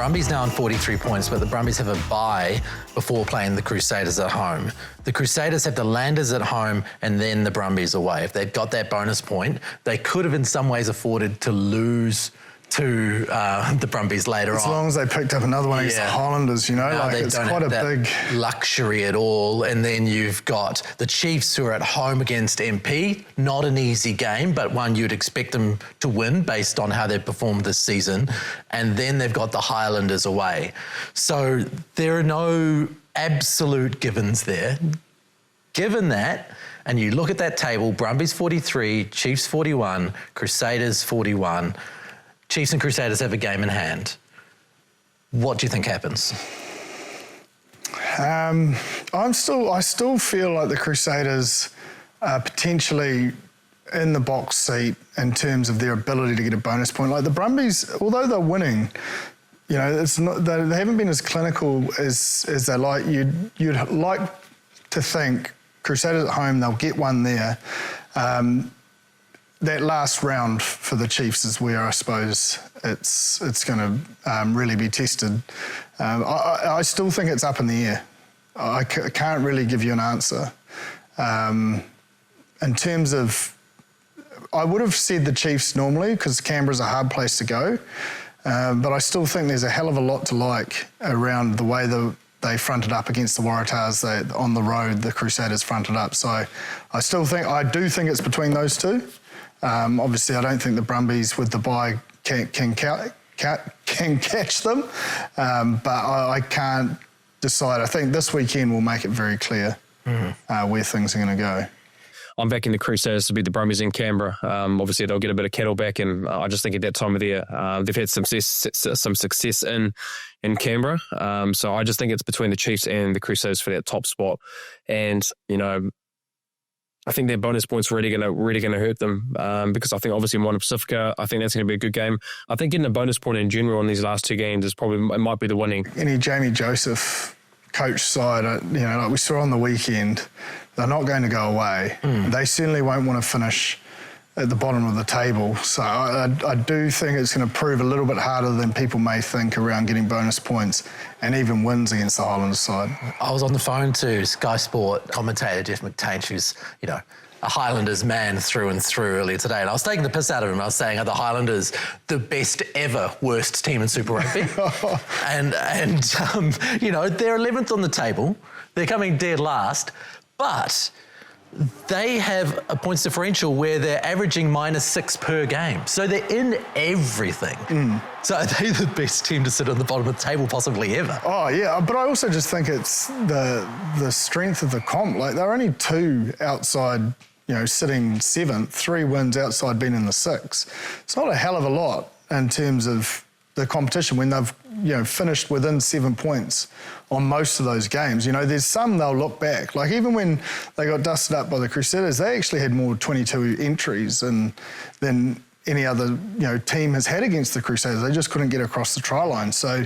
Brumbies now on 43 points, but the Brumbies have a bye before playing the Crusaders at home. The Crusaders have the Landers at home and then the Brumbies away. If they'd got that bonus point, they could have in some ways afforded to lose to the Brumbies later on. As long as they picked up another one against the Highlanders, you know, no, like it's quite a big luxury at all. And then you've got the Chiefs who are at home against MP. Not an easy game, but one you'd expect them to win based on how they've performed this season. And then they've got the Highlanders away. So there are no absolute givens there. Given that, and you look at that table, Brumbies 43, Chiefs 41, Crusaders 41. Chiefs and Crusaders have a game in hand. What do you think happens? I still feel like the Crusaders are potentially in the box seat in terms of their ability to get a bonus point. Like the Brumbies, although they're winning, you know, it's not, they haven't been as clinical as they like. You'd like to think Crusaders at home, they'll get one there. That last round for the Chiefs is where I suppose it's going to really be tested. I still think it's up in the air. I can't really give you an answer. In terms of, I would have said the Chiefs normally because Canberra's a hard place to go, but I still think there's a hell of a lot to like around the way they fronted up against the Waratahs. On the road, the Crusaders fronted up. So I do think it's between those two. Obviously, I don't think the Brumbies with the bye can catch them, but I can't decide. I think this weekend will make it very clear where things are going to go. I'm backing the Crusaders to beat the Brumbies in Canberra. Obviously, they'll get a bit of kettle back, and I just think at that time of the year, they've had some success in Canberra. So I just think it's between the Chiefs and the Crusaders for that top spot. And, you know, I think their bonus points really going to hurt them because I think obviously Moana Pacifica, I think that's going to be a good game. I think getting a bonus point in general in these last two games it might be the winning. Any Jamie Joseph coach side, you know, like we saw on the weekend, they're not going to go away. They certainly won't want to finish at the bottom of the table. So I do think it's going to prove a little bit harder than people may think around getting bonus points and even wins against the Highlanders side. I was on the phone to Sky Sport commentator Jeff McTainch, who's, you know, a Highlanders man through and through earlier today. And I was taking the piss out of him. I was saying, are the Highlanders the best ever worst team in Super Rugby? and you know, they're 11th on the table. They're coming dead last. But they have a points differential where they're averaging -6 per game. So they're in everything. So are they the best team to sit on the bottom of the table possibly ever? Oh, yeah. But I also just think it's the strength of the comp. Like, they're only two outside, you know, sitting 7th, 3 wins outside being in the 6. It's not a hell of a lot in terms of the competition when they've, you know, finished within 7 points on most of those games. You know, there's some they'll look back. Like, even when they got dusted up by the Crusaders, they actually had more 22 entries than any other, you know, team has had against the Crusaders. They just couldn't get across the try line. So,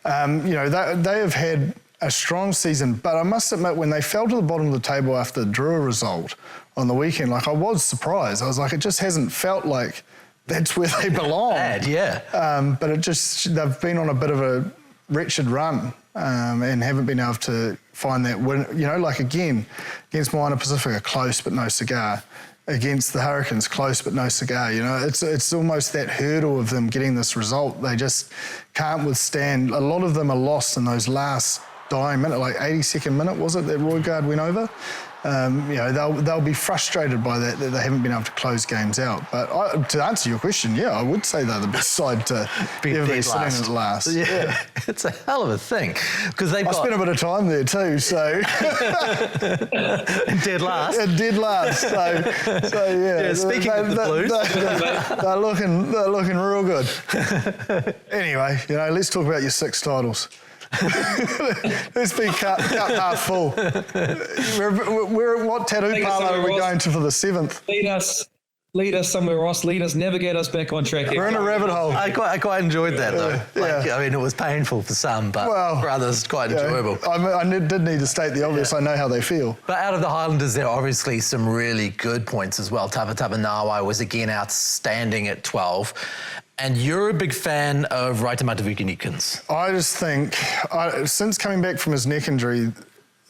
you know, they have had a strong season. But I must admit, when they fell to the bottom of the table after the Drua result on the weekend, like, I was surprised. I was like, it just hasn't felt like that's where they belong. Bad, yeah. But they've been on a bit of a wretched run and haven't been able to find that win. You know, like, again, against Moana Pacifica, close but no cigar. Against the Hurricanes, close but no cigar. You know, it's almost that hurdle of them getting this result. They just can't withstand. A lot of them are lost in those last dying minute, like 82nd minute, was it, that Roygaard went over? You know, they'll be frustrated by that they haven't been able to close games out. But to answer your question, yeah, I would say they're the best side to ever be sitting at last. Yeah, it's a hell of a thing because I spent a bit of time there too, so and dead last. Yeah, dead last. So yeah. Yeah, speaking of the Blues, they're looking real good. Anyway, you know, let's talk about your 6 titles. Let's be cut half full. What tattoo parlour are we going to for the 7th? Lead us. Lead us somewhere, Ross. Lead us, navigate us back on track. We're in a rabbit hole. I quite enjoyed that though. I mean, it was painful for some, but for others, quite enjoyable. I did need to state the obvious. I know how they feel. But out of the Highlanders, there are obviously some really good points as well. Tavatavanawai was again outstanding at 12. And you're a big fan of Raitamataviki-Nikins. I just think, since coming back from his neck injury,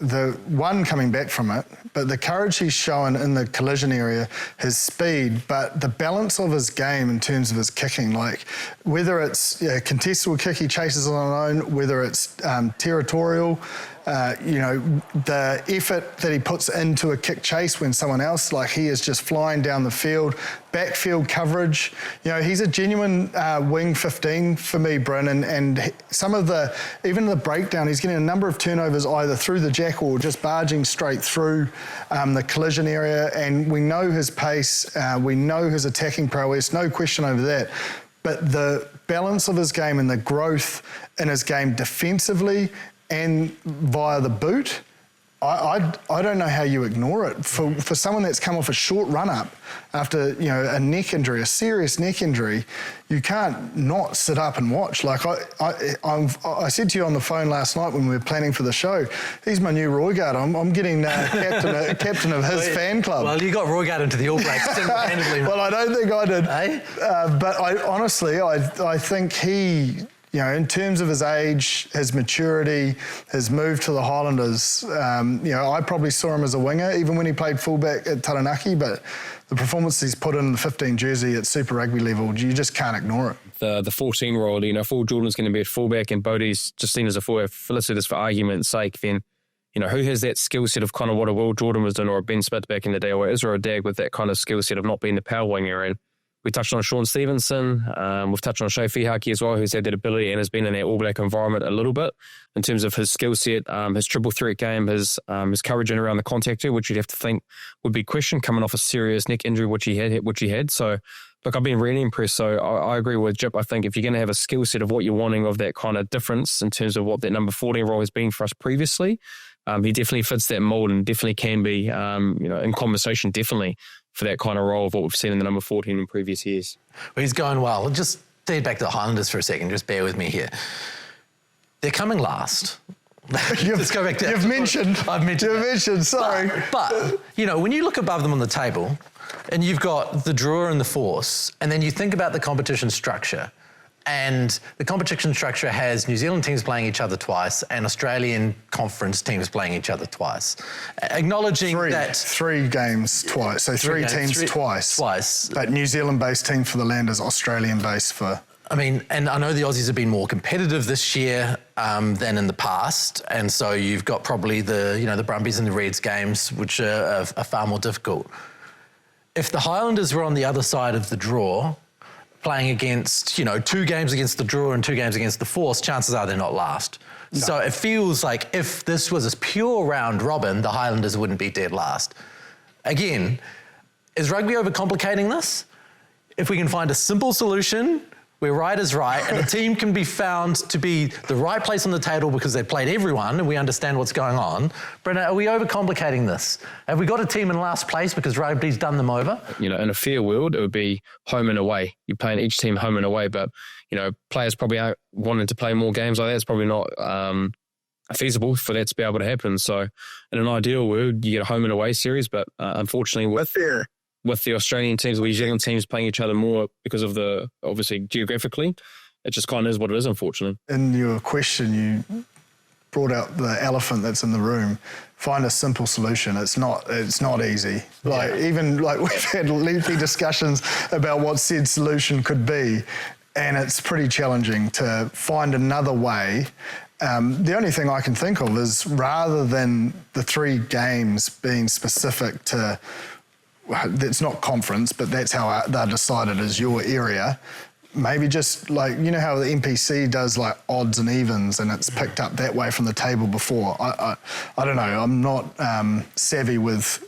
coming back from it, but the courage he's shown in the collision area, his speed, but the balance of his game in terms of his kicking, like whether it's contestable kick he chases on his own, whether it's territorial, the effort that he puts into a kick chase when someone else, like he is just flying down the field, backfield coverage. He's a genuine wing 15 for me, Bryn, and some of even the breakdown, he's getting a number of turnovers either through the jack or just barging straight through the collision area, and we know his pace, we know his attacking prowess, no question over that. But the balance of his game and the growth in his game defensively and via the boot, I don't know how you ignore it. For someone that's come off a short run-up after a neck injury, a serious neck injury, you can't not sit up and watch. Like I said to you on the phone last night when we were planning for the show, he's my new Roygaard. I'm getting captain of his fan club. Well, you got Roygaard into the All Blacks single-handedly. Well, I don't think I did. Eh? But I think he... in terms of his age, his maturity, his move to the Highlanders, I probably saw him as a winger, even when he played fullback at Taranaki, but the performance he's put in the 15 jersey at Super Rugby level, you just can't ignore it. The 14 role, Phil Jordan's going to be at fullback and Bodie's just seen as a fullback. Let's say this for argument's sake, then, who has that skill set of kind of what a Will Jordan was doing or a Ben Smith back in the day, or Israel Dag with that kind of skill set of not being the power winger? And we touched on Sean Stevenson. We've touched on Shea Fihaki as well, who's had that ability and has been in that All Black environment a little bit in terms of his skill set, his triple threat game, his courage in around the contact area, which you'd have to think would be questioned coming off a serious neck injury, which he had. So, look, I've been really impressed. So I agree with Jip. I think if you're going to have a skill set of what you're wanting of that kind of difference in terms of what that number 14 role has been for us previously, he definitely fits that mold and definitely can be, in conversation, definitely for that kind of role of what we've seen in the number 14 in previous years. Well, he's going well. Just stay back to the Highlanders for a second. Just bear with me here. They're coming last. Let's go back to I've mentioned. Sorry. But when you look above them on the table and you've got the drawer and the force, and then you think about the competition structure, and the competition structure has New Zealand teams playing each other twice and Australian conference teams playing each other twice. Acknowledging that... 3 games twice, so three teams twice. Twice. But New Zealand-based team for the Landers, Australian-based for... I mean, and I know the Aussies have been more competitive this year than in the past, and so you've got probably the Brumbies and the Reds games, which are far more difficult. If the Highlanders were on the other side of the draw, playing against, 2 games against the draw and 2 games against the force, chances are they're not last. No. So it feels like if this was a pure round robin, the Highlanders wouldn't be dead last. Again, is rugby overcomplicating this? If we can find a simple solution where right is right and a team can be found to be the right place on the table because they've played everyone and we understand what's going on. Brenna, are we overcomplicating this? Have we got a team in last place because rugby's done them over? In a fair world, it would be home and away. You're playing each team home and away, but, players probably aren't wanting to play more games like that. It's probably not feasible for that to be able to happen. So in an ideal world, you get a home and away series, but unfortunately with the Australian teams, the New Zealand teams playing each other more because of obviously geographically, it just kind of is what it is, unfortunately. In your question, you brought out the elephant that's in the room. Find a simple solution. It's not easy. We've had lengthy discussions about what said solution could be, and it's pretty challenging to find another way. The only thing I can think of is rather than the 3 games being specific to, it's not conference, but that's how they're decided as your area. Maybe just how the NPC does odds and evens and it's picked up that way from the table before. I don't know. I'm not savvy with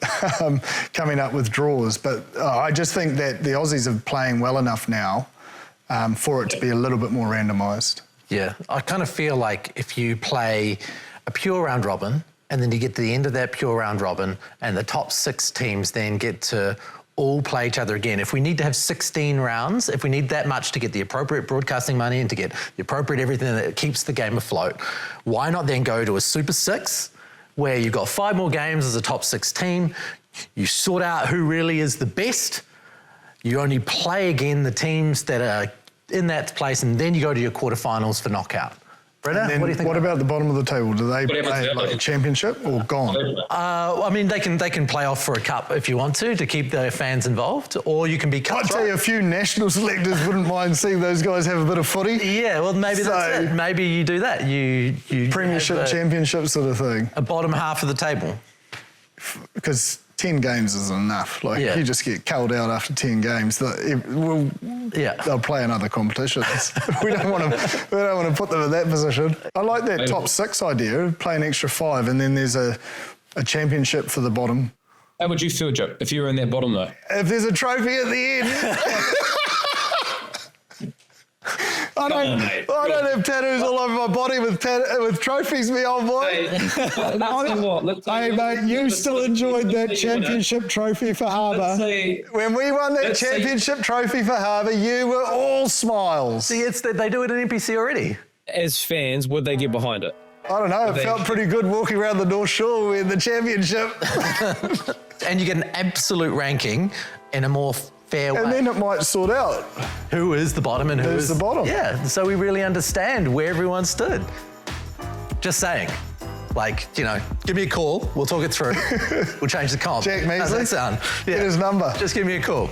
coming up with draws, but I just think that the Aussies are playing well enough now for it to be a little bit more randomised. Yeah, I kind of feel like if you play a pure round robin, and then you get to the end of that pure round robin and the top 6 teams then get to all play each other again. If we need to have 16 rounds, if we need that much to get the appropriate broadcasting money and to get the appropriate everything that keeps the game afloat, why not then go to a Super 6 where you've got 5 more games as a top 6 team, you sort out who really is the best, you only play again the teams that are in that place, and then you go to your quarterfinals for knockout. Bretta, what do you think? What about the bottom of the table? Do they play like a championship or gone? I mean, they can play off for a cup if you want to keep the fans involved, or you can be cutthroat. I'd tell you, a few national selectors wouldn't mind seeing those guys have a bit of footy. Yeah, well, maybe that's it. Maybe you do that. You Premiership, championship sort of thing. A bottom half of the table. Because 10 games is enough. Like, you just get culled out after 10 games. They'll play in other competitions. we don't want to put them in that position. I like that top 6 idea, play an extra 5, and then there's a championship for the bottom. How would you feel, Joe, if you were in that bottom, though? If there's a trophy at the end. I don't have tattoos all over my body with trophies, me old boy. Hey, mate, you still enjoyed that championship trophy for Harbour. When we won that championship trophy for Harbour, you were all smiles. See, it's that they do it in NPC already. As fans, would they get behind it? I don't know. It felt pretty good walking around the North Shore in the championship. And you get an absolute ranking in a more fair way. And then it might sort out who is the bottom and who's the bottom. Yeah, so we really understand where everyone stood. Just saying. Like, give me a call. We'll talk it through. We'll change the comp. Jack Measley. How's that sound? Get his number. Just give me a call.